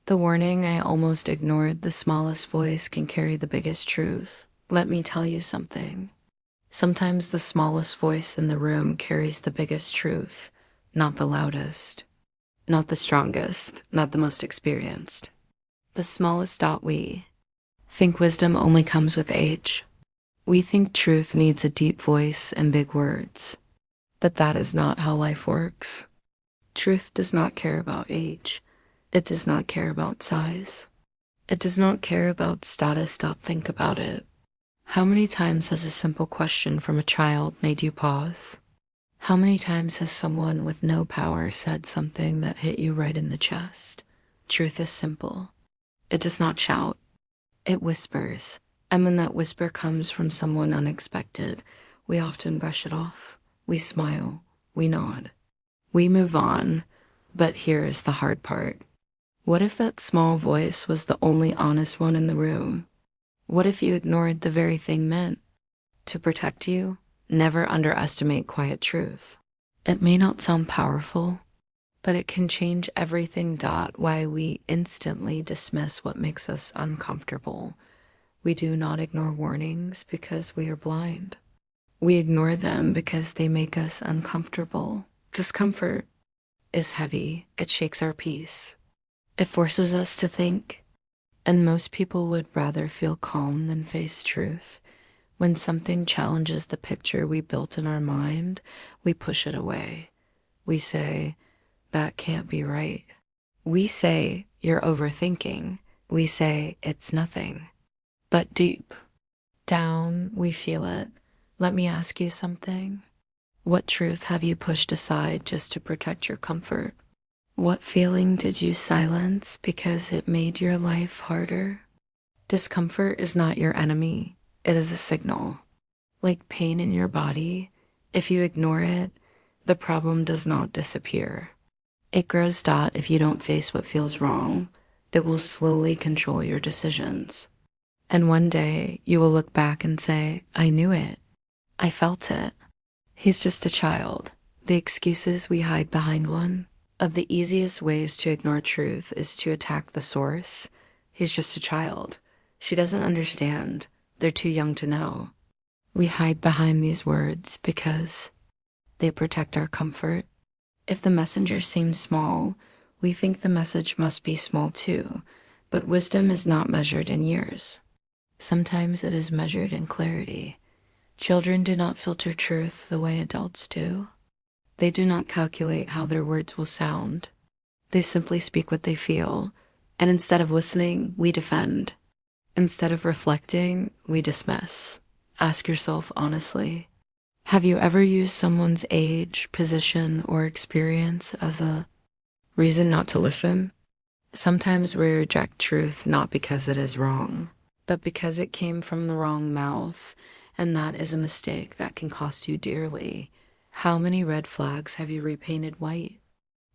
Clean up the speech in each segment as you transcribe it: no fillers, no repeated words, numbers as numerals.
The warning I almost ignored, the smallest voice can carry the biggest truth. Let me tell you something. Sometimes the smallest voice in the room carries the biggest truth, not the loudest, not the strongest, not the most experienced. The smallest. We think wisdom only comes with age. We think truth needs a deep voice and big words. But that is not how life works. Truth does not care about age. It does not care about size. It does not care about status. Think about it. How many times has a simple question from a child made you pause? How many times has someone with no power said something that hit you right in the chest? Truth is simple. It does not shout. It whispers. And when that whisper comes from someone unexpected, we often brush it off. We smile. We nod. We move on. But here is the hard part. What if that small voice was the only honest one in the room? What if you ignored the very thing meant to protect you? Never underestimate quiet truth. It may not sound powerful, but it can change everything. Why we instantly dismiss what makes us uncomfortable. We do not ignore warnings because we are blind. We ignore them because they make us uncomfortable. Discomfort is heavy. It shakes our peace. It forces us to think, and most people would rather feel calm than face truth. When something challenges the picture we built in our mind, we push it away. We say, that can't be right. We say, you're overthinking. We say, it's nothing. But deep down, we feel it. Let me ask you something. What truth have you pushed aside just to protect your comfort? What feeling did you silence because it made your life harder? Discomfort is not your enemy. It is a signal. Like pain in your body, if you ignore it, the problem does not disappear. It grows. If you don't face what feels wrong, it will slowly control your decisions. And one day you will look back and say, I knew it. I felt it. He's just a child. The excuses we hide behind one. Of the easiest ways to ignore truth is to attack the source. He's just a child. She doesn't understand. They're too young to know. We hide behind these words because they protect our comfort. If the messenger seems small, we think the message must be small too. But wisdom is not measured in years. Sometimes it is measured in clarity. Children do not filter truth the way adults do. They do not calculate how their words will sound. They simply speak what they feel. And instead of listening, we defend. Instead of reflecting, we dismiss. Ask yourself honestly, have you ever used someone's age, position, or experience as a reason not to listen? Sometimes we reject truth not because it is wrong, but because it came from the wrong mouth, and that is a mistake that can cost you dearly. How many red flags have you repainted white?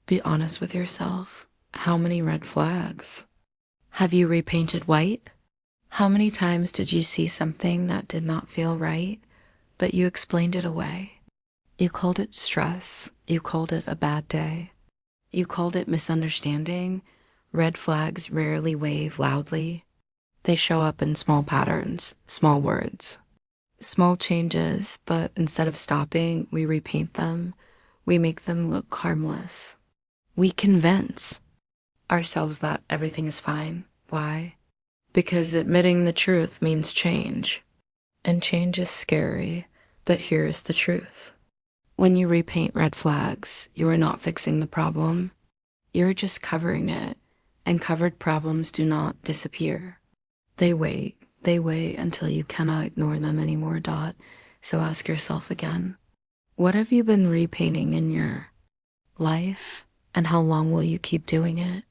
Be honest with yourself. How many red flags have you repainted white? How many times did you see something that did not feel right, but you explained it away? You called it stress. You called it a bad day. You called it misunderstanding. Red flags rarely wave loudly. They show up in small patterns, small words. Small changes, but instead of stopping, we repaint them. We make them look harmless. We convince ourselves that everything is fine. Why? Because admitting the truth means change. And change is scary, but here's the truth. When you repaint red flags, you are not fixing the problem. You're just covering it, and covered problems do not disappear. They wait. They wait until you cannot ignore them anymore. So ask yourself again, what have you been repainting in your life, and how long will you keep doing it?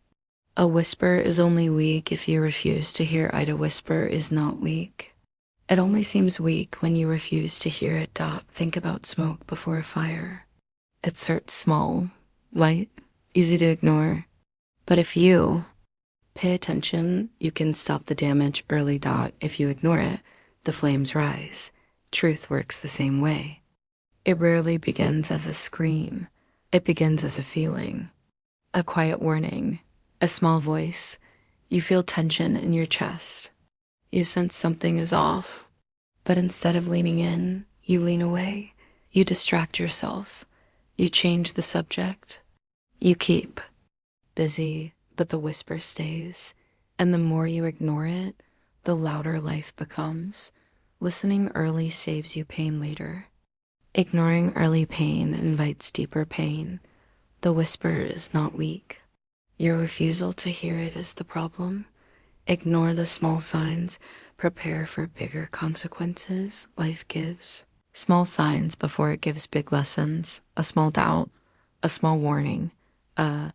A whisper is only weak if you refuse to hear it. A whisper is not weak. It only seems weak when you refuse to hear it. Think about smoke before a fire. It starts small, light, easy to ignore. But if you pay attention, you can stop the damage early. If you ignore it, the flames rise. Truth works the same way. It rarely begins as a scream. It begins as a feeling, a quiet warning, a small voice You feel tension in your chest. You sense something is off. But instead of leaning in, you lean away. You distract yourself. You change the subject. You keep busy, but the whisper stays. And the more you ignore it, the louder life becomes. Listening early saves you pain later. Ignoring early pain invites deeper pain. The whisper is not weak. Your refusal to hear it is the problem. Ignore the small signs. Prepare for bigger consequences life gives. Small signs before it gives big lessons. A small doubt, a small warning, a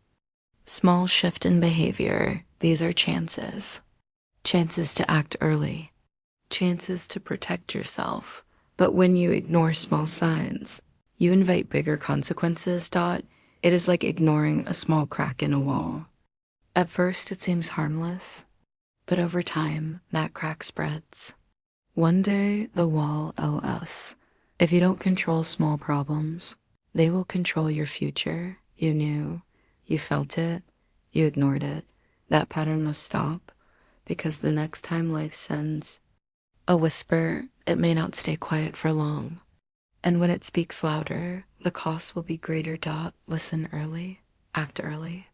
small shift in behavior. These are chances. Chances to act early. Chances to protect yourself. But when you ignore small signs, you invite bigger consequences. It is like ignoring a small crack in a wall. At first, it seems harmless, but over time, that crack spreads. One day, the wall LS. If you don't control small problems, they will control your future. You knew, you felt it, you ignored it. That pattern must stop, because the next time life sends a whisper, it may not stay quiet for long. And when it speaks louder, the cost will be greater. Listen early, act early.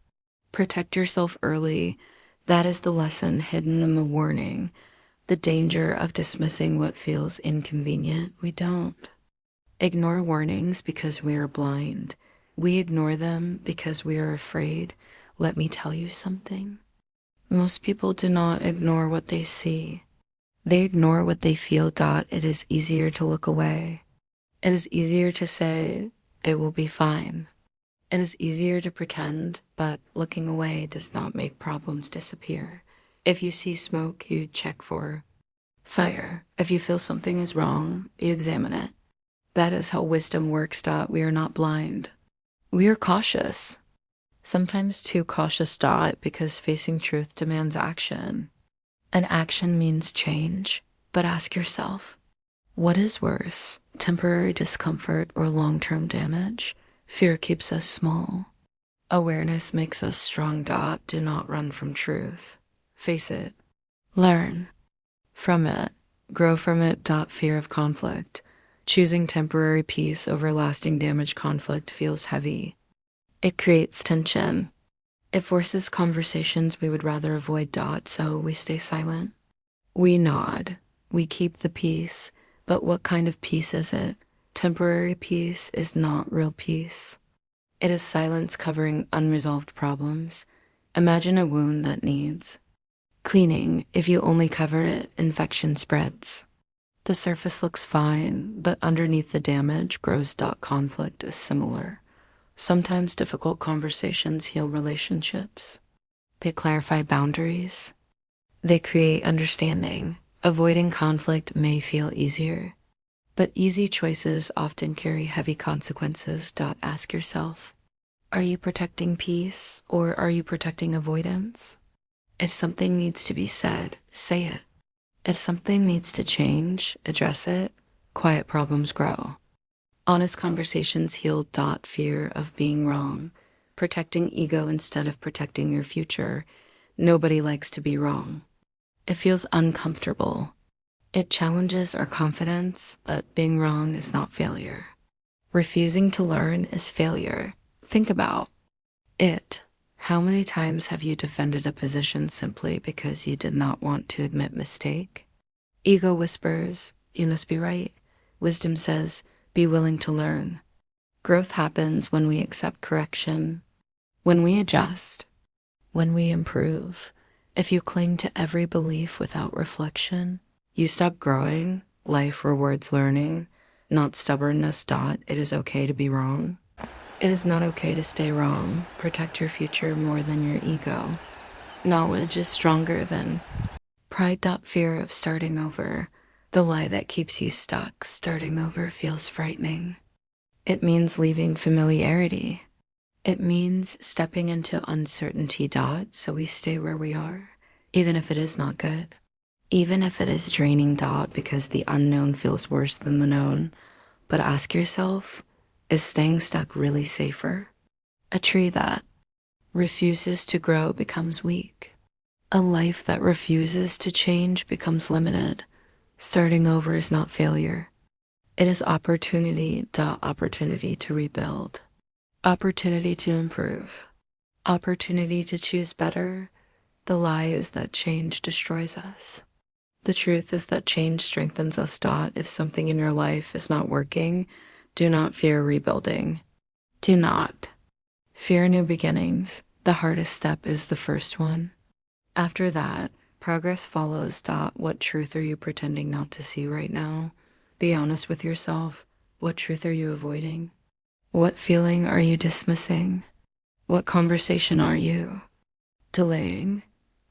Protect yourself early. That is the lesson hidden in the warning. The danger of dismissing what feels inconvenient. We don't ignore warnings because we are blind. We ignore them because we are afraid. Let me tell you something. Most people do not ignore what they see. They ignore what they feel. It is easier to look away. It is easier to say, it will be fine. It is easier to pretend, but looking away does not make problems disappear. If you see smoke, you check for fire. If you feel something is wrong, you examine it. That is how wisdom works. We are not blind. We are cautious. Sometimes too cautious. Because facing truth demands action. And action means change. But ask yourself, what is worse, temporary discomfort or long-term damage? Fear keeps us small. Awareness makes us strong. Do not run from truth. Face it. Learn from it. Grow from it. Fear of conflict. Choosing temporary peace over lasting damage. Conflict feels heavy. It creates tension. It forces conversations we would rather avoid. So we stay silent. We nod. We keep the peace. But what kind of peace is it? Temporary peace is not real peace. It is silence covering unresolved problems. Imagine a wound that needs cleaning. If you only cover it, infection spreads. The surface looks fine, but underneath the damage grows. Conflict is similar. Sometimes difficult conversations heal relationships. They clarify boundaries. They create understanding. Avoiding conflict may feel easier, but easy choices often carry heavy consequences. Ask yourself, are you protecting peace or are you protecting avoidance? If something needs to be said, say it. If something needs to change, address it. Quiet problems grow. Honest conversations heal. Fear of being wrong. Protecting ego instead of protecting your future. Nobody likes to be wrong. It feels uncomfortable. It challenges our confidence, but being wrong is not failure. Refusing to learn is failure. Think about it. How many times have you defended a position simply because you did not want to admit mistake? Ego whispers, you must be right. Wisdom says, be willing to learn. Growth happens when we accept correction, when we adjust, when we improve. If you cling to every belief without reflection, you stop growing. Life rewards learning, not stubbornness. It is okay to be wrong. It is not okay to stay wrong. Protect your future more than your ego. Knowledge is stronger than pride. Fear of starting over. The lie that keeps you stuck. Starting over feels frightening. It means leaving familiarity. It means stepping into uncertainty. So we stay where we are, even if it is not good. Even if it is draining. Because the unknown feels worse than the known. But ask yourself, is staying stuck really safer? A tree that refuses to grow becomes weak. A life that refuses to change becomes limited. Starting over is not failure. It is opportunity to rebuild, opportunity to improve, opportunity to choose better. The lie is that change destroys us. The truth is that change strengthens us. If something in your life is not working, do not fear rebuilding. Do not fear new beginnings. The hardest step is the first one. After that, progress follows. What truth are you pretending not to see right now? Be honest with yourself. What truth are you avoiding? What feeling are you dismissing? What conversation are you delaying?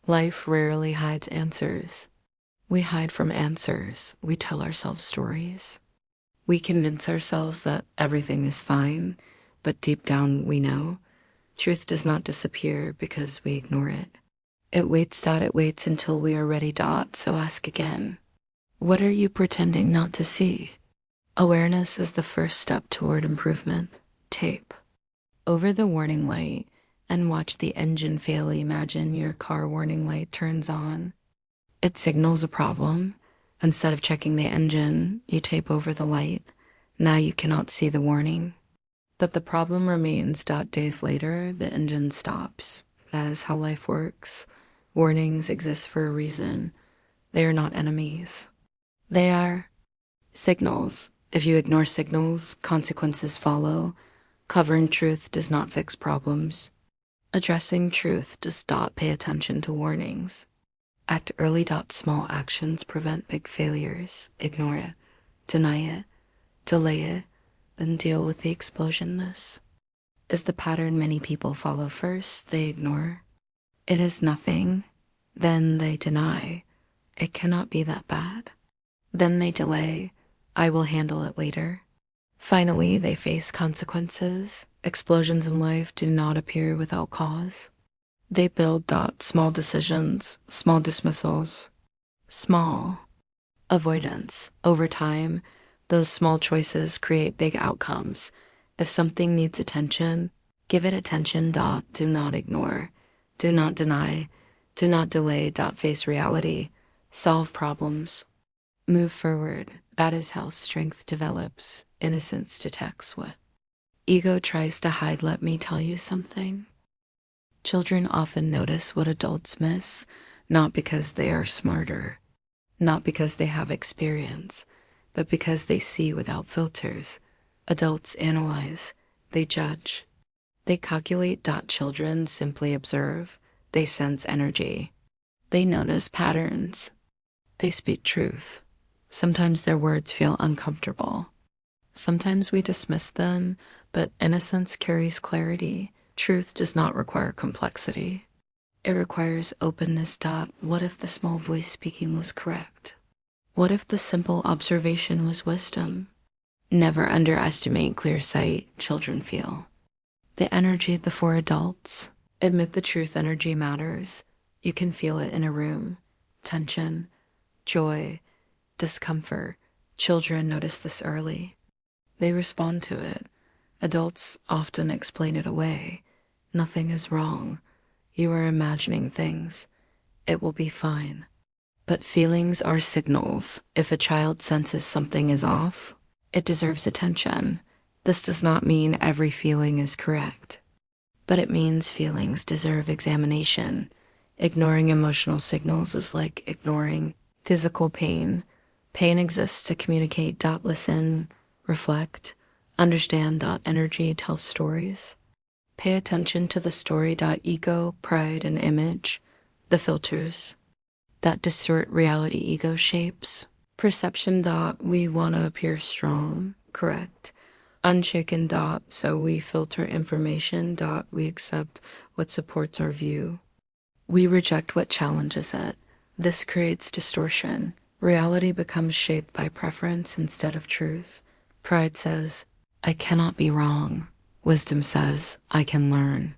Life rarely hides answers. We hide from answers. We tell ourselves stories. We convince ourselves that everything is fine, but deep down we know truth does not disappear because we ignore it. It waits. It waits until we are ready. So ask again. What are you pretending not to see? Awareness is the first step toward improvement. Tape over the warning light and watch the engine fail. Imagine your car warning light turns on. It signals a problem. Instead of checking the engine, you tape over the light. Now you cannot see the warning, but the problem remains. Days later, the engine stops. That is how life works. Warnings exist for a reason. They are not enemies. They are signals. If you ignore signals, consequences follow. Covering truth does not fix problems. Addressing truth does not pay attention to warnings. Act early. Small actions prevent big failures. Ignore it, deny it, delay it, then deal with the explosion. This is the pattern many people follow. First, they ignore. It is nothing. Then they deny. It cannot be that bad. Then they delay. I will handle it later. Finally, they face consequences. Explosions in life do not appear without cause. They build. Small decisions, small dismissals, small avoidance. Over time, those small choices create big outcomes. If something needs attention, give it attention. Do not ignore. Do not deny. Do not delay. Face reality. Solve problems. Move forward. That is how strength develops. Innocence detects what ego tries to hide. Let me tell you something. Children often notice what adults miss, not because they are smarter, not because they have experience, but because they see without filters. Adults analyze, they judge, they calculate. Children simply observe, they sense energy, they notice patterns, they speak truth. Sometimes their words feel uncomfortable. Sometimes we dismiss them, but innocence carries clarity. Truth does not require complexity. It requires openness. What if the small voice speaking was correct? What if the simple observation was wisdom? Never underestimate clear sight. Children feel the energy before adults. Admit the truth. Energy matters. You can feel it in a room. Tension, joy, discomfort. Children notice this early. They respond to it. Adults often explain it away. Nothing is wrong. You are imagining things. It will be fine. But feelings are signals. If a child senses something is off, it deserves attention. This does not mean every feeling is correct, but it means feelings deserve examination. Ignoring emotional signals is like ignoring physical pain. Pain exists to communicate. Listen, reflect, understand. Energy tells stories. Pay attention to the story. Ego, pride, and image, the filters that distort reality. Ego shapes perception. We want to appear strong, correct, unshaken. So we filter information. We accept what supports our view. We reject what challenges it. This creates distortion. Reality becomes shaped by preference instead of truth. Pride says, I cannot be wrong. Wisdom says, I can learn.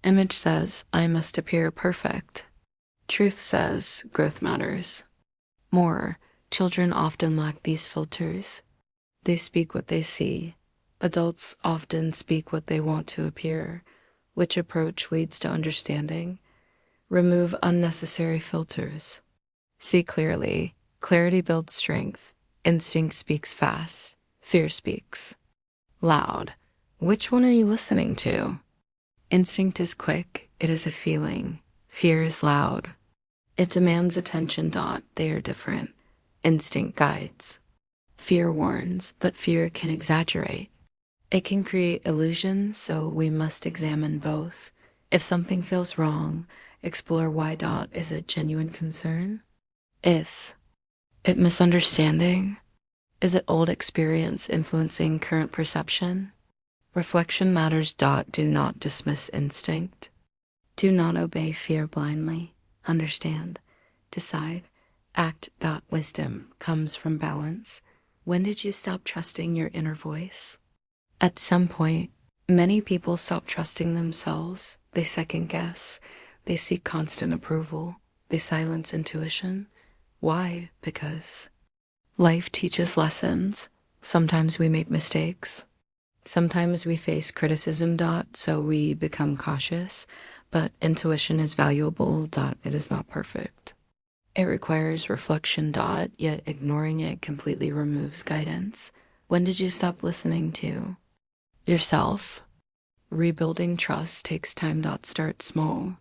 Image says, I must appear perfect. Truth says, growth matters. More, children often lack these filters. They speak what they see. Adults often speak what they want to appear. Which approach leads to understanding? Remove unnecessary filters. See clearly. Clarity builds strength. Instinct speaks fast. Fear speaks loud. Which one are you listening to? Instinct is quick. It is a feeling. Fear is loud. It demands attention. They are different. Instinct guides. Fear warns, but fear can exaggerate. It can create illusion, so we must examine both. If something feels wrong, explore why. Is it genuine concern? Is it misunderstanding? Is it old experience influencing current perception? Reflection matters. Do not dismiss instinct. Do not obey fear blindly. Understand. Decide. Act. Wisdom comes from balance. When did you stop trusting your inner voice? At some point, many people stop trusting themselves. They second guess. They seek constant approval. They silence intuition. Why? Because life teaches lessons. Sometimes we make mistakes. Sometimes we face criticism. So we become cautious. But intuition is valuable. It is not perfect. It requires reflection. Yet ignoring it completely removes guidance. When did you stop listening to yourself? Rebuilding trust takes time. Start small.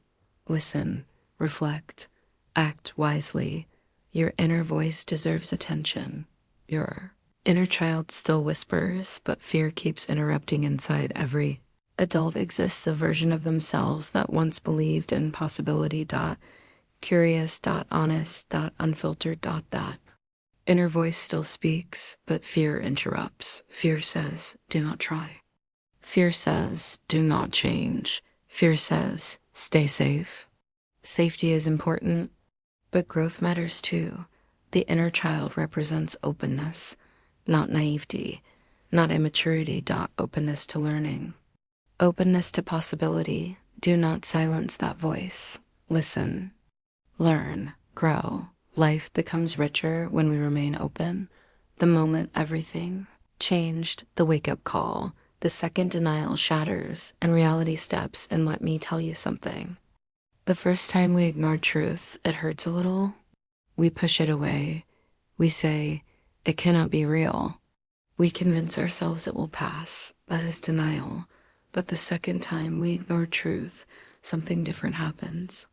Listen, reflect, act wisely. Your inner voice deserves attention. Your inner child still whispers, but fear keeps interrupting inside. Every adult exists a version of themselves that once believed in possibility. Curious. Honest. Unfiltered. That inner voice still speaks, but fear interrupts. Fear says, do not try. Fear says, do not change. Fear says, stay safe. Safety is important, but growth matters too. The inner child represents openness, not naivety, not immaturity. Openness to learning. Openness to possibility. Do not silence that voice. Listen. Learn. Grow. Life becomes richer when we remain open. The moment everything changed, the wake-up call. The second denial shatters and reality steps. And let me tell you something. The first time we ignore truth, it hurts a little. We push it away. We say, it cannot be real. We convince ourselves it will pass. That is denial. But the second time we ignore truth, something different happens.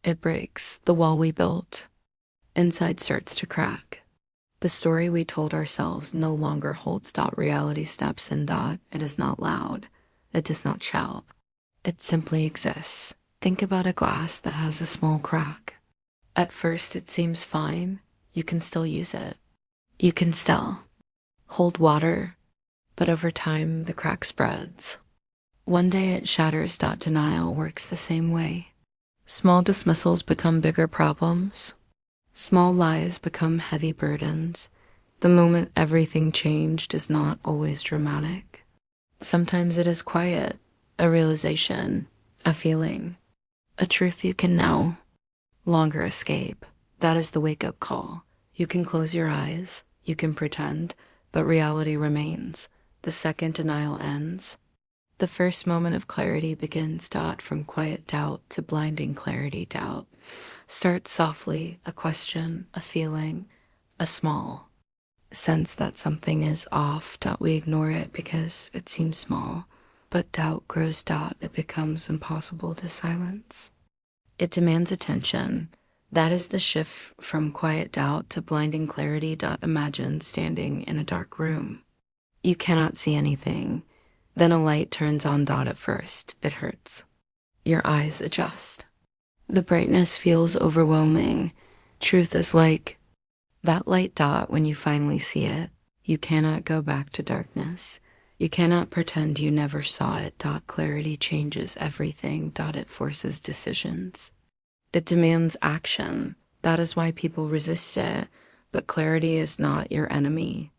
It breaks the wall we built. Inside starts to crack. The story we told ourselves no longer holds. Reality steps in. It is not loud. It does not shout. It simply exists. Think about a glass that has a small crack. At first it seems fine. You can still use it. You can still hold water. But over time, the crack spreads. One day it shatters. Denial works the same way. Small dismissals become bigger problems. Small lies become heavy burdens. The moment everything changed is not always dramatic. Sometimes it is quiet, a realization, a feeling, a truth you can no longer escape. That is the wake-up call. You can close your eyes, you can pretend, but reality remains. The second denial ends. The first moment of clarity begins. From quiet doubt to blinding clarity. Doubt starts softly, a question, a feeling, a small sense that something is off. We ignore it because it seems small, but doubt grows. It becomes impossible to silence. It demands attention. That is the shift from quiet doubt to blinding clarity. Imagine standing in a dark room. You cannot see anything. Then a light turns on. At first, it hurts. Your eyes adjust. The brightness feels overwhelming. Truth is like that light. When you finally see it, you cannot go back to darkness. You cannot pretend you never saw it. Clarity changes everything. It forces decisions. It demands action. That is why people resist it. But clarity is not your enemy.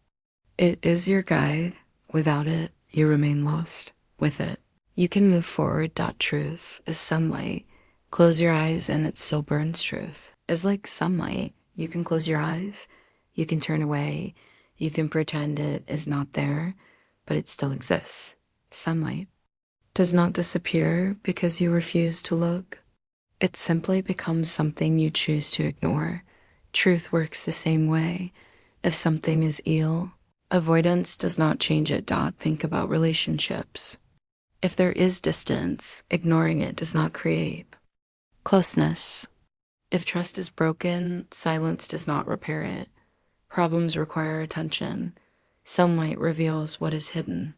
It is your guide. Without it, you remain lost. With it, you can move forward. Truth is sunlight. Close your eyes and it still burns. Truth is like sunlight. You can close your eyes. You can turn away. You can pretend it is not there, but it still exists. Sunlight does not disappear because you refuse to look. It simply becomes something you choose to ignore. Truth works the same way. If something is ill, avoidance does not change it. Think about relationships. If there is distance, ignoring it does not create closeness. If trust is broken, silence does not repair it. Problems require attention. Sunlight reveals what is hidden.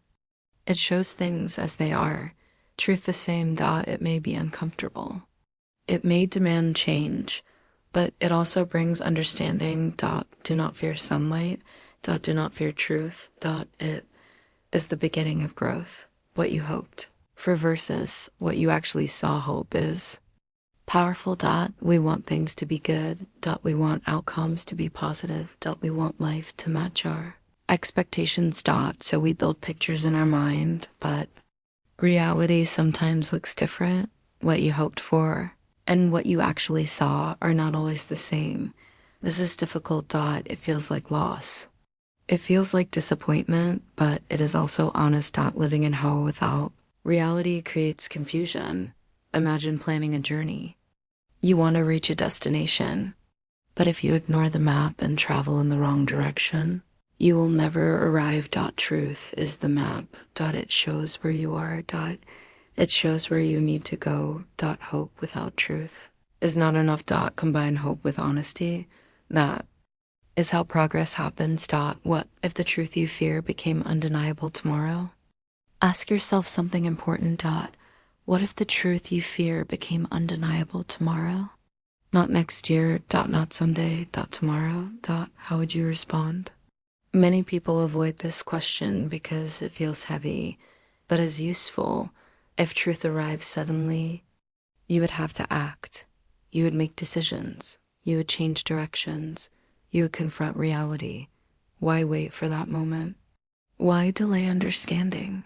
It shows things as they are. Truth the same. It may be uncomfortable. It may demand change, but it also brings understanding. Do not fear sunlight. Do not fear truth. It is the beginning of growth. What you hoped for versus what you actually saw hope is powerful. We want things to be good. We want outcomes to be positive. We want life to match our expectations. So we build pictures in our mind, but reality sometimes looks different. What you hoped for and what you actually saw are not always the same. This is difficult. It feels like loss. It feels like disappointment, but it is also honest. Living in hell without reality creates confusion. Imagine planning a journey. You want to reach a destination, but if you ignore the map and travel in the wrong direction, you will never arrive. Truth is the map. It shows where you are. It shows where you need to go. Hope without truth is not enough. Combine hope with honesty. That is how progress happens. What if the truth you fear became undeniable tomorrow? Ask yourself something important. What if the truth you fear became undeniable tomorrow? Not next year. Not someday. Tomorrow. How would you respond? Many people avoid this question because it feels heavy, but is useful. If truth arrives suddenly, you would have to act. You would make decisions. You would change directions. You would confront reality. Why wait for that moment? Why delay understanding?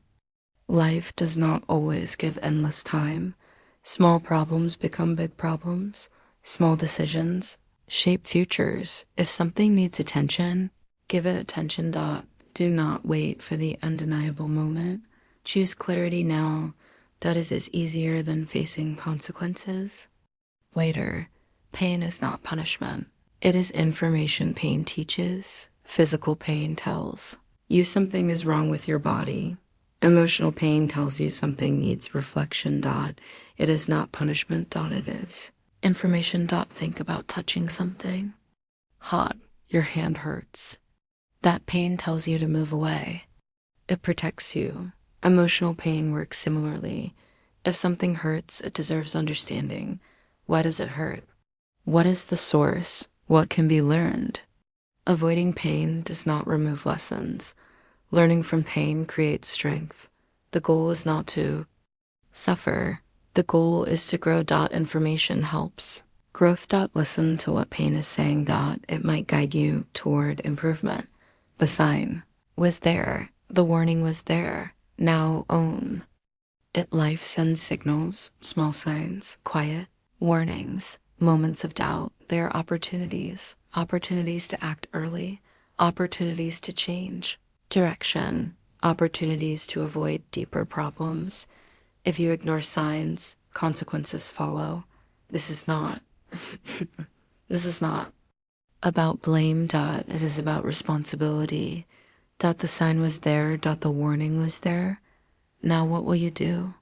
Life does not always give endless time. Small problems become big problems. Small decisions shape futures. If something needs attention, give it attention. Do not wait for the undeniable moment. Choose clarity now. That is easier than facing consequences later. Pain is not punishment. It is information. Pain teaches. Physical pain tells you something is wrong with your body. Emotional pain tells you something needs reflection. It is not punishment. It is information. Think about touching something hot. Your hand hurts. That pain tells you to move away. It protects you. Emotional pain works similarly. If something hurts, it deserves understanding. Why does it hurt? What is the source? What can be learned? Avoiding pain does not remove lessons. Learning from pain creates strength. The goal is not to suffer. The goal is to grow. Information helps. Growth. Listen to what pain is saying. It might guide you toward improvement. The sign was there. The warning was there. Now own it. Life sends signals, small signs, quiet warnings, moments of doubt. They are opportunities to act early, opportunities to change direction, opportunities to avoid deeper problems. If you ignore signs, consequences follow. This is not this is not about blame. It is about responsibility. The sign was there. The warning was there. Now what will you do?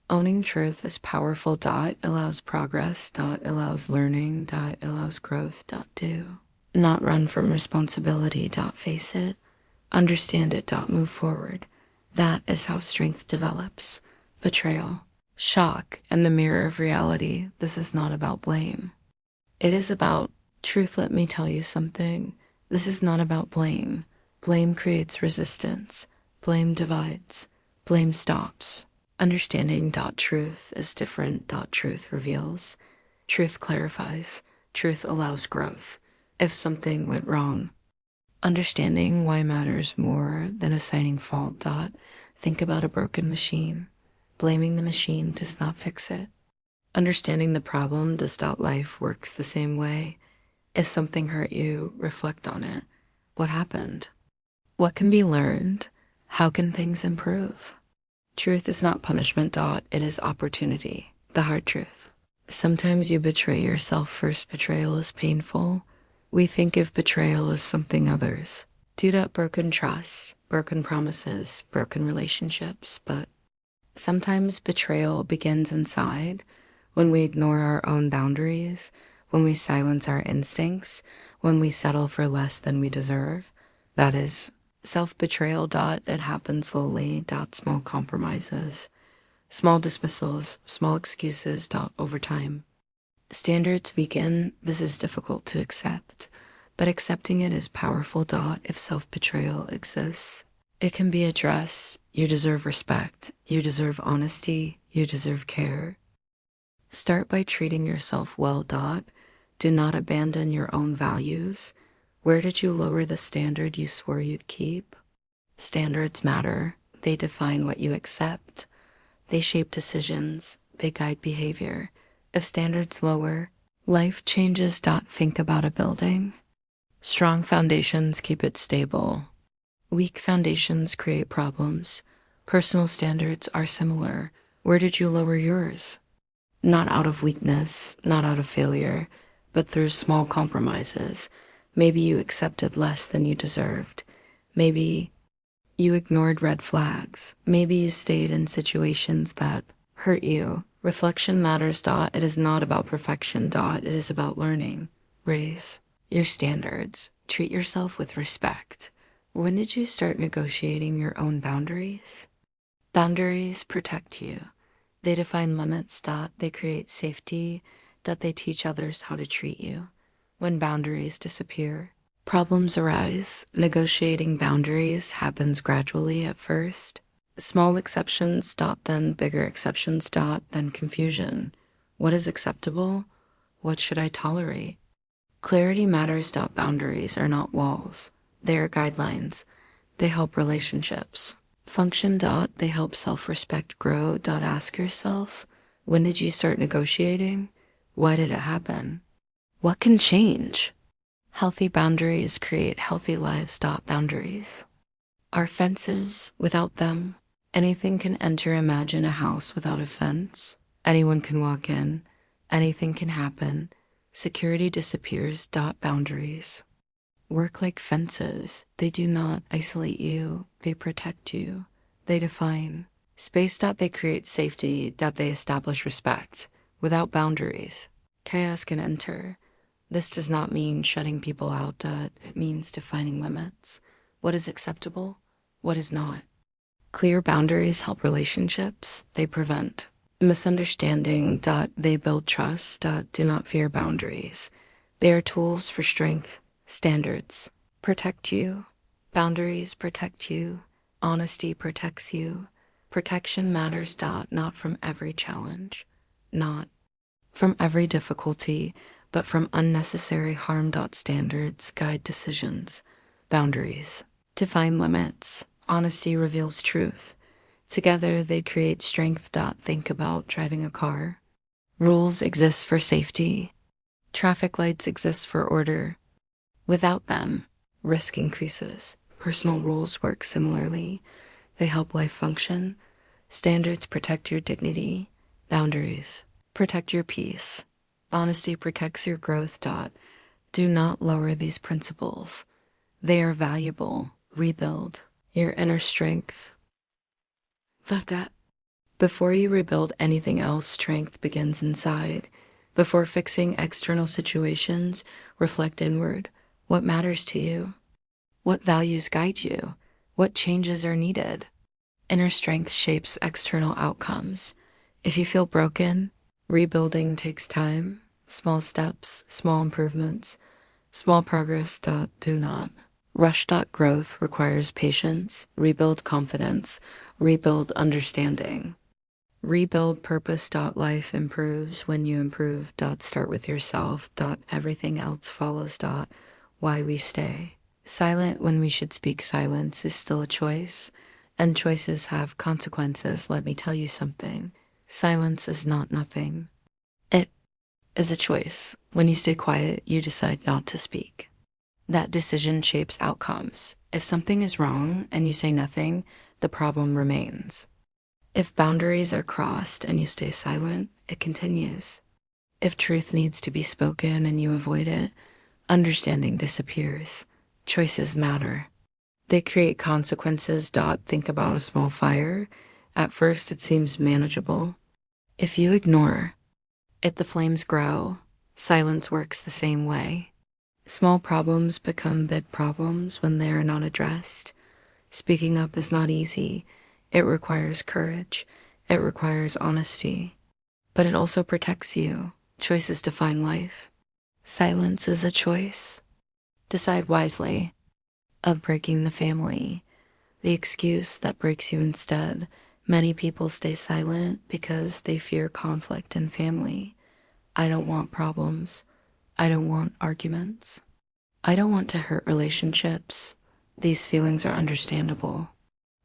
Owning truth is powerful. Allows progress. Allows learning. Allows growth. Do not run from responsibility. Face it. Understand it. Move forward. That is how strength develops. Betrayal, shock, and the mirror of reality. This is not about blame. It is about truth. Let me tell you something. This is not about blame. Blame creates resistance. Blame divides. Blame stops. Understanding. Truth is different. Truth reveals. Truth clarifies. Truth allows growth. If something went wrong, understanding why matters more than assigning fault. Think about a broken machine. Blaming the machine does not fix it. Understanding the problem does. Life works the same way. If something hurt you, reflect on it. What happened? What can be learned? How can things improve? Truth is not punishment. It is opportunity. The hard truth. Sometimes you betray yourself first. Betrayal is painful. We think of betrayal as something others due to broken trust, broken promises, broken relationships, but sometimes betrayal begins inside when we ignore our own boundaries, when we silence our instincts, when we settle for less than we deserve. That is self-betrayal. It happens slowly. Small compromises, small dismissals, small excuses. Over time. Standards weaken. This is difficult to accept, but accepting it is powerful. If self-betrayal exists, it can be addressed. You deserve respect. You deserve honesty. You deserve care. Start by treating yourself well. Do not abandon your own values. Where did you lower the standard you swore you'd keep? Standards matter. They define what you accept. They shape decisions. They guide behavior. If standards lower, life changes. Think about a building. Strong foundations keep it stable. Weak foundations create problems. Personal standards are similar. Where did you lower yours? Not out of weakness, not out of failure, but through small compromises. Maybe you accepted less than you deserved. Maybe you ignored red flags. Maybe you stayed in situations that hurt you. Reflection matters. It is not about perfection. It is about learning. Raise your standards. Treat yourself with respect. When did you start negotiating your own boundaries? Boundaries protect you. They define limits. They create safety. They teach others how to treat you. When boundaries disappear, problems arise. Negotiating boundaries happens gradually at first. Small exceptions. Then bigger exceptions. Then confusion. What is acceptable? What should I tolerate? Clarity matters. Boundaries are not walls. They are guidelines. They help relationships function. They help self-respect grow. Ask yourself, when did you start negotiating? Why did it happen? What can change? Healthy boundaries create healthy lives. Boundaries are fences. Without them, anything can enter. Imagine a house without a fence. Anyone can walk in. Anything can happen. Security disappears. Boundaries work like fences. They do not isolate you. They protect you. They define space. They create safety. They establish respect. Without boundaries, chaos can enter. This does not mean shutting people out. It means defining limits. What is acceptable? What is not? Clear boundaries help relationships. They prevent misunderstanding. They build trust. Do not fear boundaries. They are tools for strength. Standards protect you. Boundaries protect you. Honesty protects you. Protection matters. Not from every challenge. Not from every difficulty, but from unnecessary harm. Standards guide decisions. Boundaries define limits. Honesty reveals truth. Together they create strength. Think about driving a car. Rules exist for safety. Traffic lights exist for order. Without them, risk increases. Personal rules work similarly. They help life function. Standards protect your dignity. Boundaries protect your peace. Honesty protects your growth. Do not lower these principles. They are valuable. Rebuild your inner strength. Before you rebuild anything else, strength begins inside. Before fixing external situations, reflect inward. What matters to you? What values guide you? What changes are needed? Inner strength shapes external outcomes. If you feel broken, rebuilding takes time. Small steps, small improvements, small progress. Do not rush. Growth requires patience. Rebuild confidence. Rebuild understanding. Rebuild purpose. Life improves when you improve. Start with yourself. Everything else follows. Why we stay silent when we should speak. Silence is still a choice, and choices have consequences. Let me tell you something. Silence is not nothing. It is a choice. When you stay quiet, you decide not to speak. That decision shapes outcomes. If something is wrong and you say nothing, the problem remains. If boundaries are crossed and you stay silent, it continues. If truth needs to be spoken and you avoid it, understanding disappears. Choices matter. They create consequences. Think about a small fire. At first, it seems manageable. If you ignore it, the flames grow. Silence works the same way. Small problems become big problems when they are not addressed. Speaking up is not easy. It requires courage. It requires honesty. But it also protects you. Choices define life. Silence is a choice. Decide wisely. Of breaking the family, the excuse that breaks you instead. Many people stay silent because they fear conflict in family. I don't want problems. I don't want arguments. I don't want to hurt relationships. These feelings are understandable.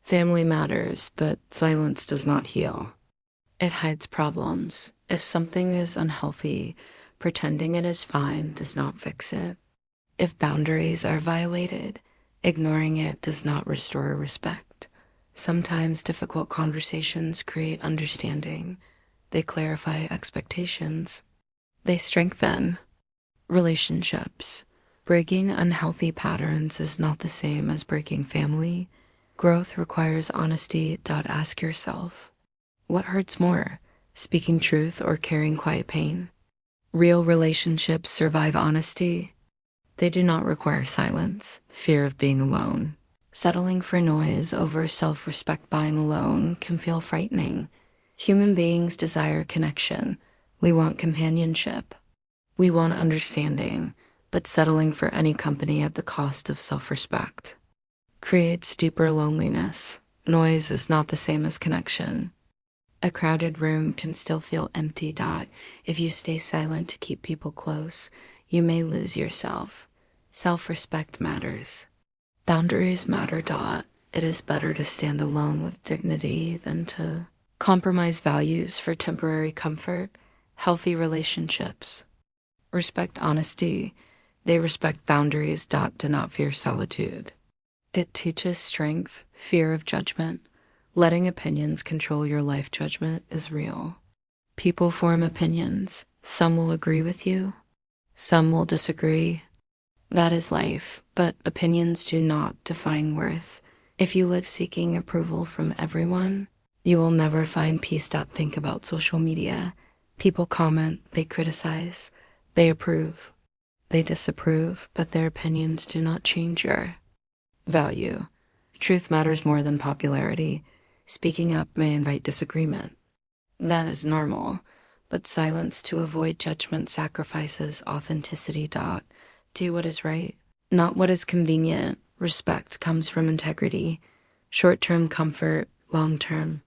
Family matters, but silence does not heal. It hides problems. If something is unhealthy, pretending it is fine does not fix it. If boundaries are violated, ignoring it does not restore respect. Sometimes difficult conversations create understanding. They clarify expectations. They strengthen relationships. Breaking unhealthy patterns is not the same as breaking family. Growth requires honesty. Ask yourself, what hurts more, speaking truth or carrying quiet pain? Real relationships survive honesty. They do not require silence, fear of being alone. Settling for noise over self-respect. Being alone can feel frightening. Human beings desire connection. We want companionship. We want understanding, but settling for any company at the cost of self-respect creates deeper loneliness. Noise is not the same as connection. A crowded room can still feel empty. If you stay silent to keep people close, you may lose yourself. Self-respect matters. Boundaries matter. It is better to stand alone with dignity than to compromise values for temporary comfort. Healthy relationships respect honesty. They respect boundaries. Do not fear solitude. It teaches strength, fear of judgment. Letting opinions control your life. Judgment is real. People form opinions. Some will agree with you. Some will disagree. That is life, but opinions do not define worth. If you live seeking approval from everyone, you will never find peace. Think about social media. People comment, they criticize, they approve, they disapprove, but their opinions do not change your value. Truth matters more than popularity. Speaking up may invite disagreement. That is normal, but silence to avoid judgment sacrifices authenticity. Do what is right, not what is convenient. Respect comes from integrity. Short-term comfort, long-term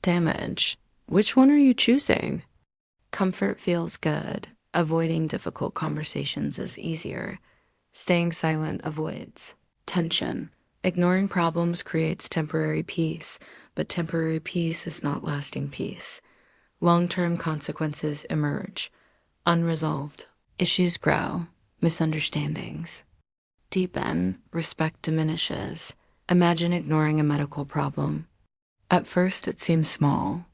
damage. Which one are you choosing? Comfort feels good. Avoiding difficult conversations is easier. Staying silent avoids tension. Ignoring problems creates temporary peace, but temporary peace is not lasting peace. Long-term consequences emerge. Unresolved issues grow. Misunderstandings deepen. Respect diminishes. Imagine ignoring a medical problem. At first, it seems small.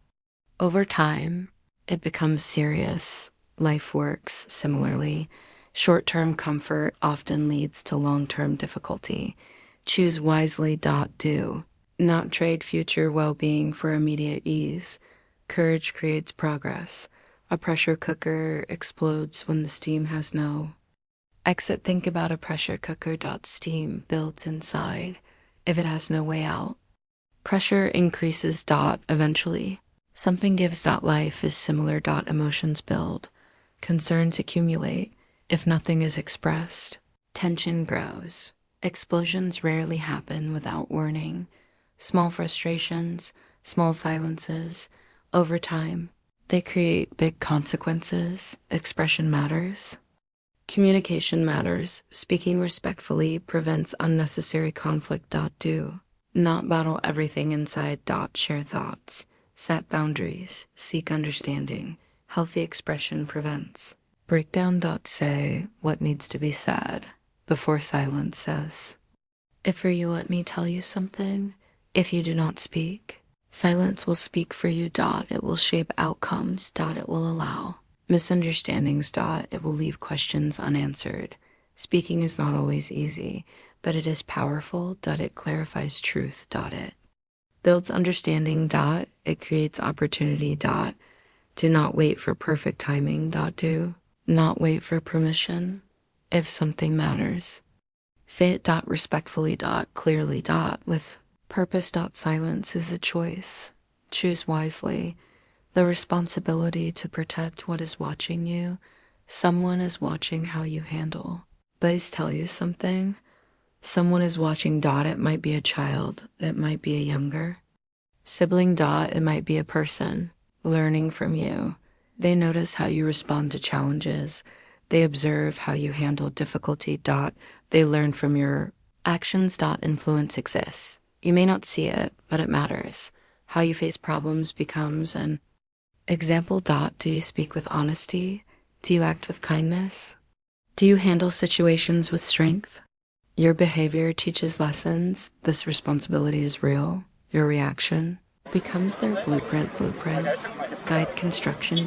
Over time, it becomes serious. Life works similarly. Short-term comfort often leads to long-term difficulty. Choose wisely. Do not trade future well-being for immediate ease. Courage creates progress. A pressure cooker explodes when the steam has no exit. Think about a pressure cooker. Steam builds inside. If it has no way out, pressure increases. Eventually, something gives. Life is similar. Emotions build. Concerns accumulate. If nothing is expressed, tension grows. Explosions rarely happen without warning. Small frustrations, small silences, over time, they create big consequences. Expression matters. Communication matters. Speaking respectfully prevents unnecessary conflict. Do not battle everything inside. Share thoughts. Set boundaries. Seek understanding. Healthy expression prevents breakdown. Say what needs to be said before silence says. If for you, let me tell you something. If you do not speak, silence will speak for you. It will shape outcomes. It will allow Misunderstandings. It will leave questions unanswered. Speaking is not always easy, but it is powerful. It clarifies truth. It builds understanding. It creates opportunity. Do not wait for perfect timing. Do not wait for permission. If something matters, say it. Respectfully. Clearly. With purpose. Silence is a choice. Choose wisely. The responsibility to protect what is watching you. Someone is watching how you handle. But tell you something. Someone is watching. It might be a child. It might be a younger sibling. It might be a person learning from you. They notice how you respond to challenges. They observe how you handle difficulty. They learn from your actions. Influence exists. You may not see it, but it matters. How you face problems becomes an example. Do you speak with honesty? Do you act with kindness? Do you handle situations with strength? Your behavior teaches lessons. This responsibility is real. Your reaction becomes their blueprint. Blueprints guide construction.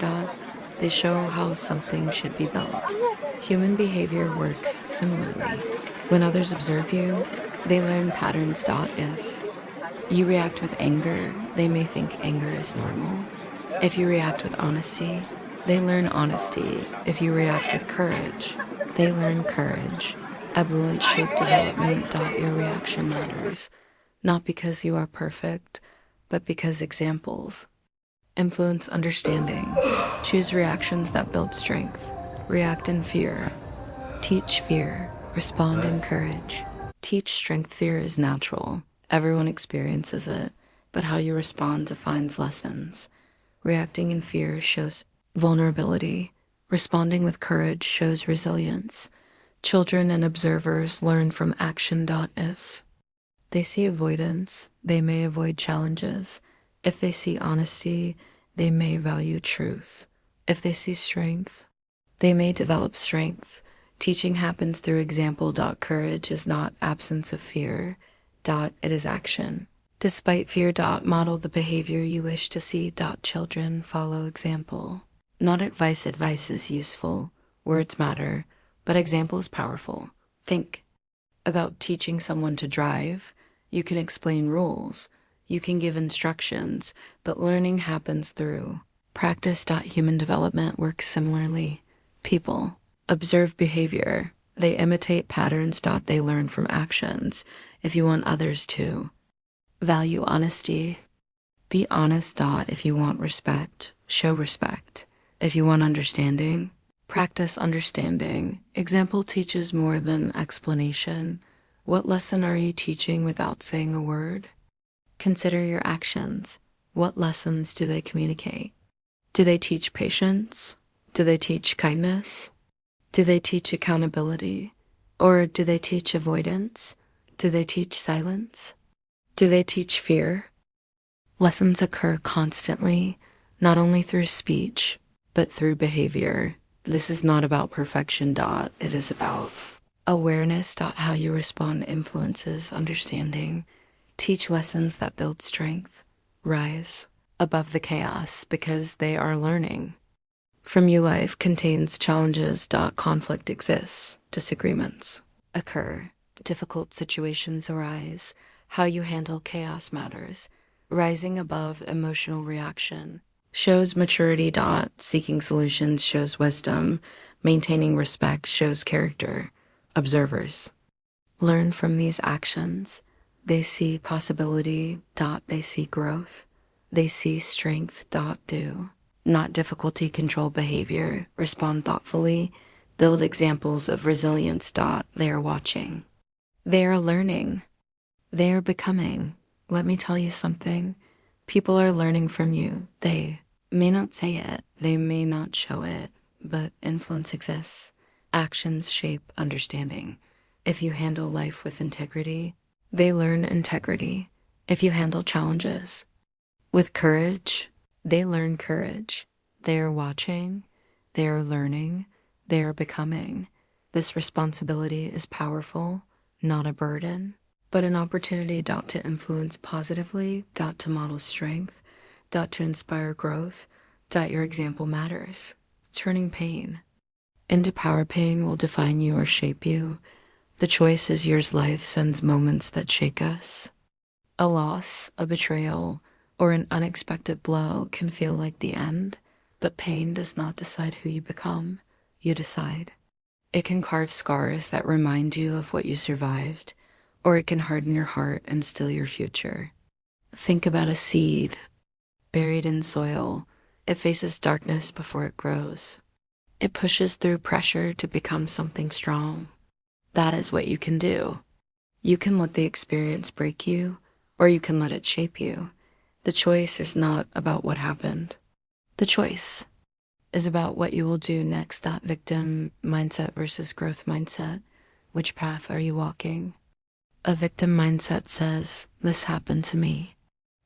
They show how something should be built. Human behavior works similarly. When others observe you, they learn patterns. If you react with anger, they may think anger is normal. If you react with honesty, they learn honesty. If you react with courage, they learn courage. Ebullient shape development. Your reaction matters, not because you are perfect, but because examples influence understanding. Choose reactions that build strength. React in fear. Teach fear. Respond in courage. Teach strength. Fear is natural. Everyone experiences it, but how you respond defines lessons. Reacting in fear shows vulnerability. Responding with courage shows resilience. Children and observers learn from action. If they see avoidance, they may avoid challenges. If they see honesty, they may value truth. If they see strength, they may develop strength. Teaching happens through example. Courage is not absence of fear. It is action. Despite fear. Model the behavior you wish to see. Children follow example. Not advice. Advice is useful. Words matter, but example is powerful. Think about teaching someone to drive. You can explain rules. You can give instructions, but learning happens through practice. Human development works similarly. People observe behavior. They imitate patterns. They learn from actions. If you want others to value honesty, be honest. If you want respect, show respect. If you want understanding, practice understanding. Example teaches more than explanation. What lesson are you teaching without saying a word? Consider your actions. What lessons do they communicate? Do they teach patience? Do they teach kindness? Do they teach accountability? Or do they teach avoidance? Do they teach silence? Do they teach fear? Lessons occur constantly, not only through speech, but through behavior. This is not about perfection. It is about awareness. How you respond influences understanding. Teach lessons that build strength. Rise above the chaos because they are learning. From you, life contains challenges. Conflict exists. Disagreements occur. Difficult situations arise. How you handle chaos matters. Rising above emotional reaction shows maturity. Seeking solutions shows wisdom. Maintaining respect shows character. Observers learn from these actions. They see possibility. They see growth. They see strength. Do not difficulty. Control behavior. Respond thoughtfully. Build examples of resilience. They are watching. They are learning. They are becoming. Let me tell you something. People are learning from you. They may not say it. They may not show it, but influence exists. Actions shape understanding. If you handle life with integrity, they learn integrity. If you handle challenges with courage, they learn courage. They are watching. They are learning. They are becoming. This responsibility is powerful, not a burden, but an opportunity. To influence positively. To model strength. To inspire growth. Your example matters. turning pain into power. Pain will define you or shape you. The choice is yours. Life sends moments that shake us. A loss, a betrayal, or an unexpected blow can feel like the end, but pain does not decide who you become. You decide. It can carve scars that remind you of what you survived, or it can harden your heart and steal your future. Think about a seed buried in soil. It faces darkness before it grows. It pushes through pressure to become something strong. That is what you can do. You can let the experience break you, or you can let it shape you. The choice is not about what happened. The choice is about what you will do next. Victim mindset versus growth mindset. Which path are you walking? A victim mindset says, this happened to me.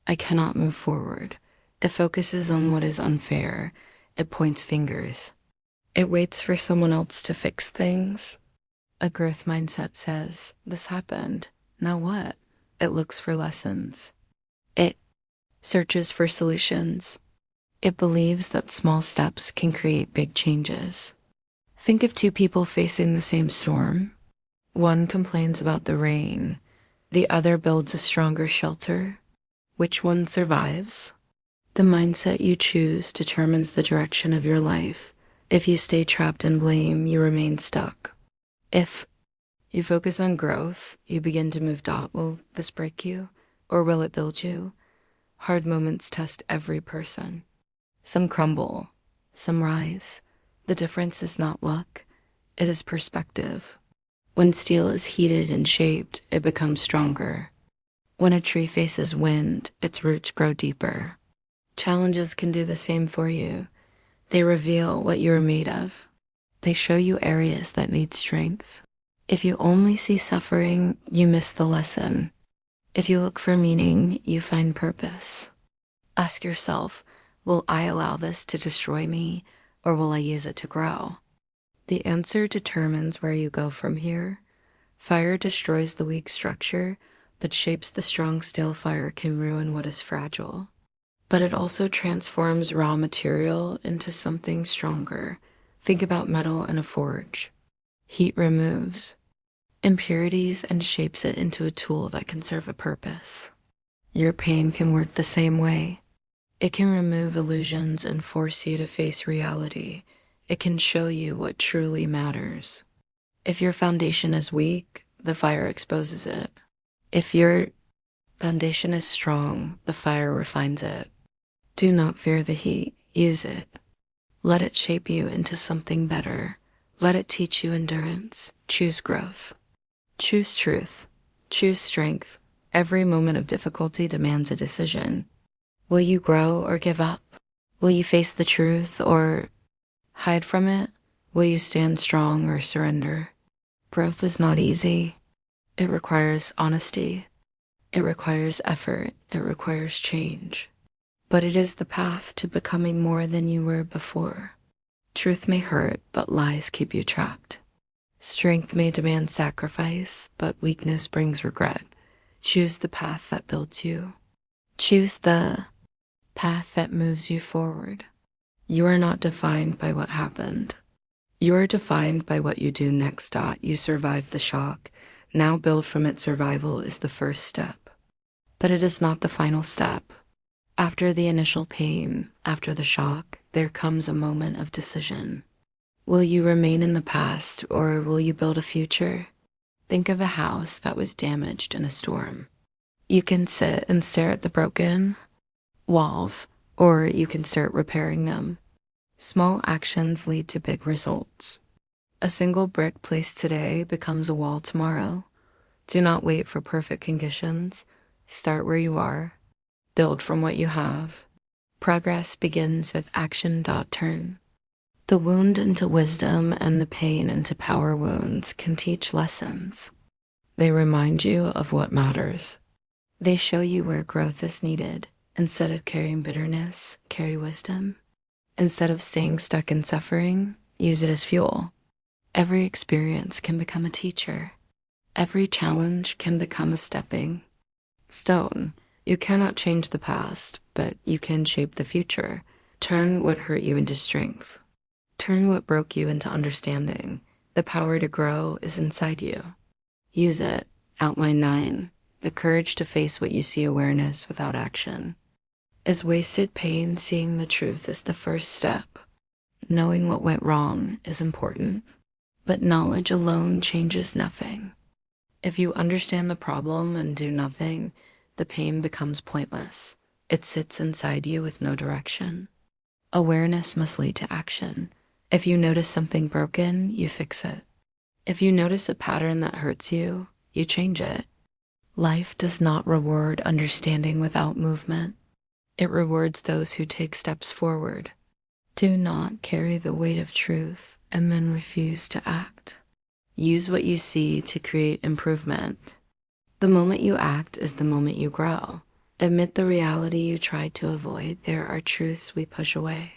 I cannot move forward. It focuses on what is unfair. It points fingers. It waits for someone else to fix things. A growth mindset says, this happened. Now what? It looks for lessons. It searches for solutions. It believes that small steps can create big changes. Think of two people facing the same storm. One complains about the rain. The other builds a stronger shelter. Which one survives? The mindset you choose determines the direction of your life. If you stay trapped in blame, you remain stuck. If you focus on growth, you begin to move. Will this break you, or will it build you? Hard moments test every person. Some crumble, some rise. The difference is not luck, it is perspective. When steel is heated and shaped, it becomes stronger. When a tree faces wind, its roots grow deeper. Challenges can do the same for you. They reveal what you are made of. They show you areas that need strength. If you only see suffering, you miss the lesson. If you look for meaning, you find purpose. Ask yourself, will I allow this to destroy me, or will I use it to grow? The answer determines where you go from here. Fire destroys the weak structure, but shapes the strong. Steel. Fire can ruin what is fragile, but it also transforms raw material into something stronger. Think about metal in a forge. Heat removes impurities and shapes it into a tool that can serve a purpose. Your pain can work the same way. It can remove illusions and force you to face reality. It can show you what truly matters. If your foundation is weak, the fire exposes it. If your foundation is strong, the fire refines it. Do not fear the heat, use it. Let it shape you into something better. Let it teach you endurance. Choose growth. Choose truth. Choose strength. Every moment of difficulty demands a decision. Will you grow or give up? Will you face the truth or hide from it? Will you stand strong or surrender? Growth is not easy. It requires honesty. It requires effort. It requires change. But it is the path to becoming more than you were before. Truth may hurt, but lies keep you trapped. Strength may demand sacrifice, but weakness brings regret. Choose the path that builds you. Choose the path that moves you forward. You are not defined by what happened. You are defined by what you do next. You survived the shock. Now build from it. Survival is the first step, but it is not the final step. After the initial pain, after the shock, there comes a moment of decision. Will you remain in the past, or will you build a future? Think of a house that was damaged in a storm. You can sit and stare at the broken walls, or you can start repairing them. Small actions lead to big results. A single brick placed today becomes a wall tomorrow. Do not wait for perfect conditions. Start where you are. Build from what you have. Progress begins with action. Turn the wound into wisdom and the pain into power. Wounds can teach lessons. They remind you of what matters. They show you where growth is needed. Instead of carrying bitterness, carry wisdom. Instead of staying stuck in suffering, use it as fuel. Every experience can become a teacher. Every challenge can become a stepping stone. You cannot change the past, but you can shape the future. Turn what hurt you into strength. Turn what broke you into understanding. The power to grow is inside you. Use it. Outline 9. The courage to face what you see. Awareness without action. Is wasted pain. Seeing the truth is the first step. Knowing what went wrong is important, but knowledge alone changes nothing. If you understand the problem and do nothing, the pain becomes pointless. It sits inside you with no direction. Awareness must lead to action. If you notice something broken, you fix it. If you notice a pattern that hurts you, you change it. Life does not reward understanding without movement. It rewards those who take steps forward. Do not carry the weight of truth and then refuse to act. Use what you see to create improvement. The moment you act is the moment you grow. Admit the reality you try to avoid. There are truths we push away.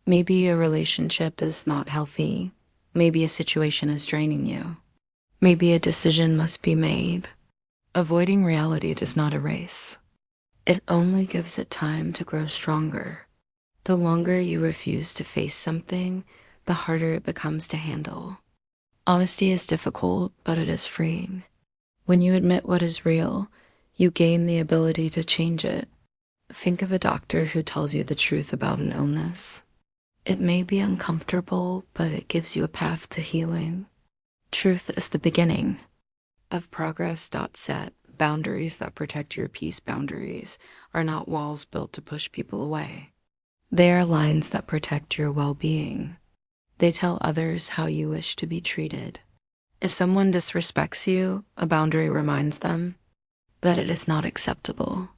Maybe a relationship is not healthy. Maybe a situation is draining you. Maybe a decision must be made. Avoiding reality does not erase. It only gives it time to grow stronger. The longer you refuse to face something, the harder it becomes to handle. Honesty is difficult, but it is freeing. When you admit what is real, you gain the ability to change it. Think of a doctor who tells you the truth about an illness. It may be uncomfortable, but it gives you a path to healing. Truth is the beginning of progress. Set boundaries that protect your peace. Boundaries are not walls built to push people away. They are lines that protect your well-being. They tell others how you wish to be treated. If someone disrespects you, a boundary reminds them that it is not acceptable.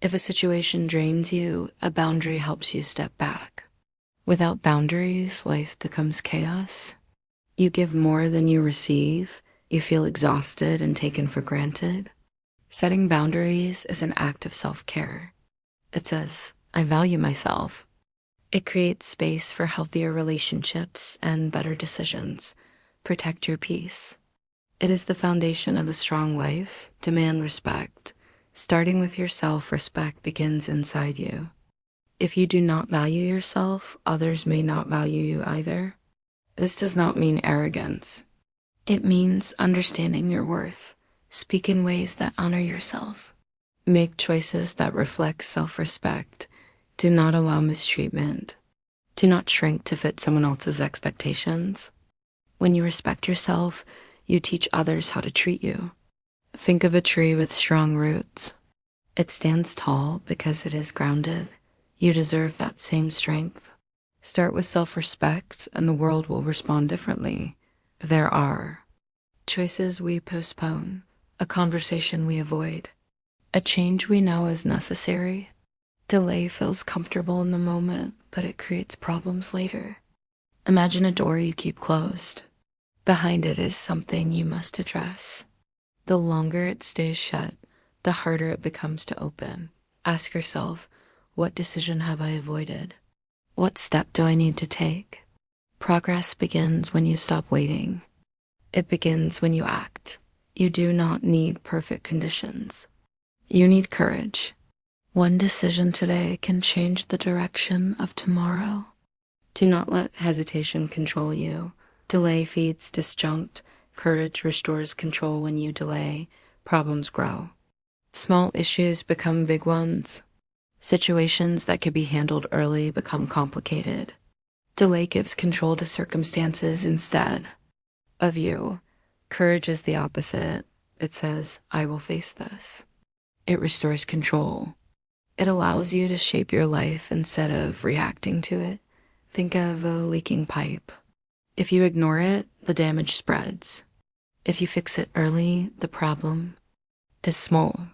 If a situation drains you, a boundary helps you step back. Without boundaries, life becomes chaos. You give more than you receive. You feel exhausted and taken for granted. Setting boundaries is an act of self-care. It says, I value myself. It creates space for healthier relationships and better decisions. Protect your peace. It is the foundation of a strong life. Demand respect. Starting with yourself, respect begins inside you. If you do not value yourself, others may not value you either. This does not mean arrogance. It means understanding your worth. Speak in ways that honor yourself. Make choices that reflect self-respect. Do not allow mistreatment. Do not shrink to fit someone else's expectations. When you respect yourself, you teach others how to treat you. Think of a tree with strong roots. It stands tall because it is grounded. You deserve that same strength. Start with self-respect, and the world will respond differently. There are choices we postpone, a conversation we avoid, a change we know is necessary. Delay feels comfortable in the moment, but it creates problems later. Imagine a door you keep closed. Behind it is something you must address. The longer it stays shut, the harder it becomes to open. Ask yourself, what decision have I avoided? What step do I need to take? Progress begins when you stop waiting. It begins when you act. You do not need perfect conditions. You need courage. One decision today can change the direction of tomorrow. Do not let hesitation control you. Delay feeds disjunct. Courage restores control. When you delay, problems grow. Small issues become big ones. Situations that could be handled early become complicated. Delay gives control to circumstances instead of you. Courage is the opposite. It says, I will face this. It restores control. It allows you to shape your life instead of reacting to it. Think of a leaking pipe. If you ignore it, the damage spreads. If you fix it early, the problem is small.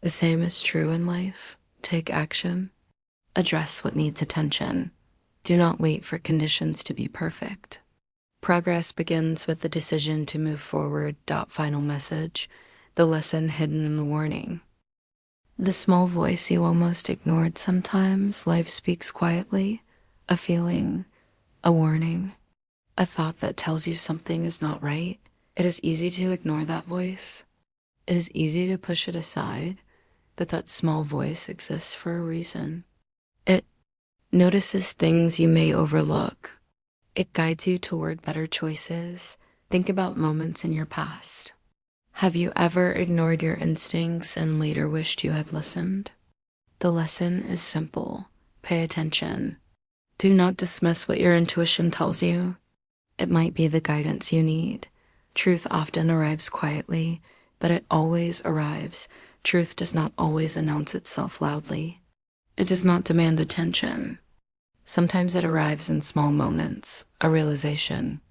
The same is true in life. Take action. Address what needs attention. Do not wait for conditions to be perfect. Progress begins with the decision to move forward. Final message. The lesson hidden in the warning. The small voice you almost ignored sometimes. Life speaks quietly. A feeling, a warning, a thought that tells you something is not right. It is easy to ignore that voice. It is easy to push it aside. But that small voice exists for a reason. It notices things you may overlook. It guides you toward better choices. Think about moments in your past. Have you ever ignored your instincts and later wished you had listened? The lesson is simple. Pay attention. Do not dismiss what your intuition tells you. It might be the guidance you need. Truth often arrives quietly, but it always arrives. Truth does not always announce itself loudly. It does not demand attention. Sometimes it arrives in small moments, a realization,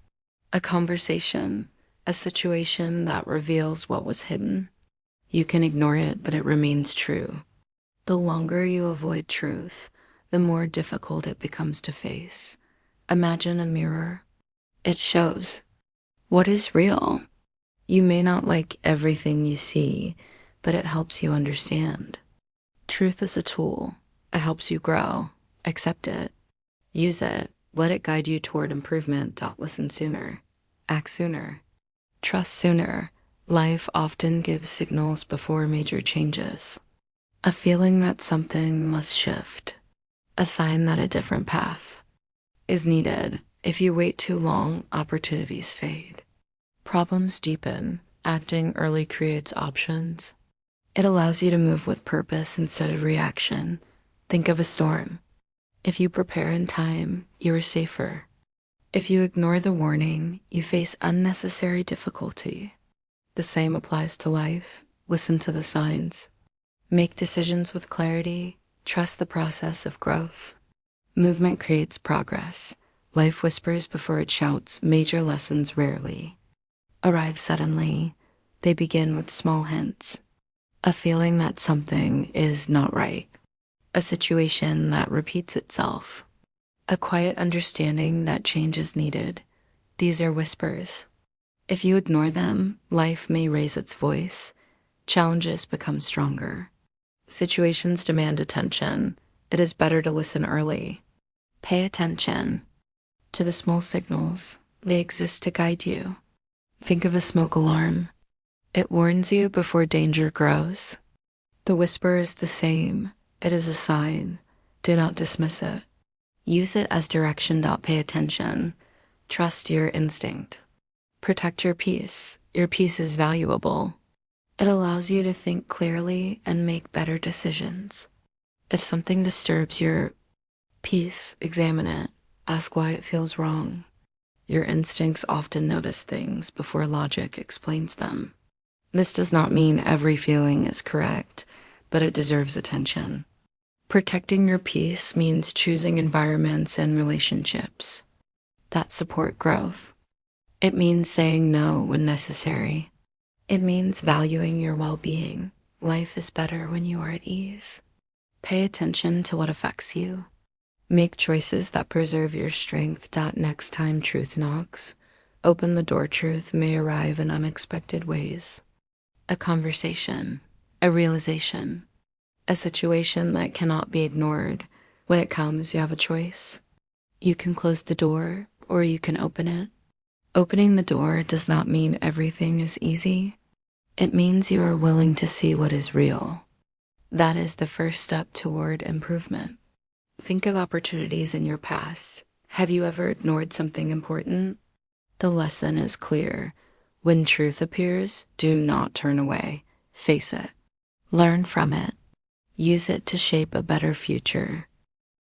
a conversation, a situation that reveals what was hidden. You can ignore it, but it remains true. The longer you avoid truth, the more difficult it becomes to face. Imagine a mirror. It shows what is real. You may not like everything you see, but it helps you understand. Truth is a tool. It helps you grow. Accept it. Use it. Let it guide you toward improvement. Don't listen sooner. Act sooner. Trust sooner. Life often gives signals before major changes. A feeling that something must shift. A sign that a different path is needed. If you wait too long, opportunities fade. Problems deepen. Acting early creates options. It allows you to move with purpose instead of reaction. Think of a storm. If you prepare in time, you are safer. If you ignore the warning, you face unnecessary difficulty. The same applies to life. Listen to the signs. Make decisions with clarity. Trust the process of growth. Movement creates progress. Life whispers before it shouts. Major lessons rarely arrive suddenly. They begin with small hints. A feeling that something is not right. A situation that repeats itself. A quiet understanding that change is needed. These are whispers. If you ignore them, life may raise its voice. Challenges become stronger. Situations demand attention. It is better to listen early. Pay attention to the small signals. They exist to guide you. Think of a smoke alarm. It warns you before danger grows. The whisper is the same. It is a sign. Do not dismiss it. Use it as direction. Pay attention. Trust your instinct. Protect your peace. Your peace is valuable. It allows you to think clearly and make better decisions. If something disturbs your peace, examine it. Ask why it feels wrong. Your instincts often notice things before logic explains them. This does not mean every feeling is correct, but it deserves attention. Protecting your peace means choosing environments and relationships that support growth. It means saying no when necessary. It means valuing your well-being. Life is better when you are at ease. Pay attention to what affects you. Make choices that preserve your strength. Next time truth knocks, open the door. Truth may arrive in unexpected ways. A conversation, a realization, a situation that cannot be ignored. When it comes, you have a choice. You can close the door or you can open it. Opening the door does not mean everything is easy. It means you are willing to see what is real. That is the first step toward improvement. Think of opportunities in your past. Have you ever ignored something important? The lesson is clear. When truth appears, do not turn away. Face it. Learn from it. Use it to shape a better future.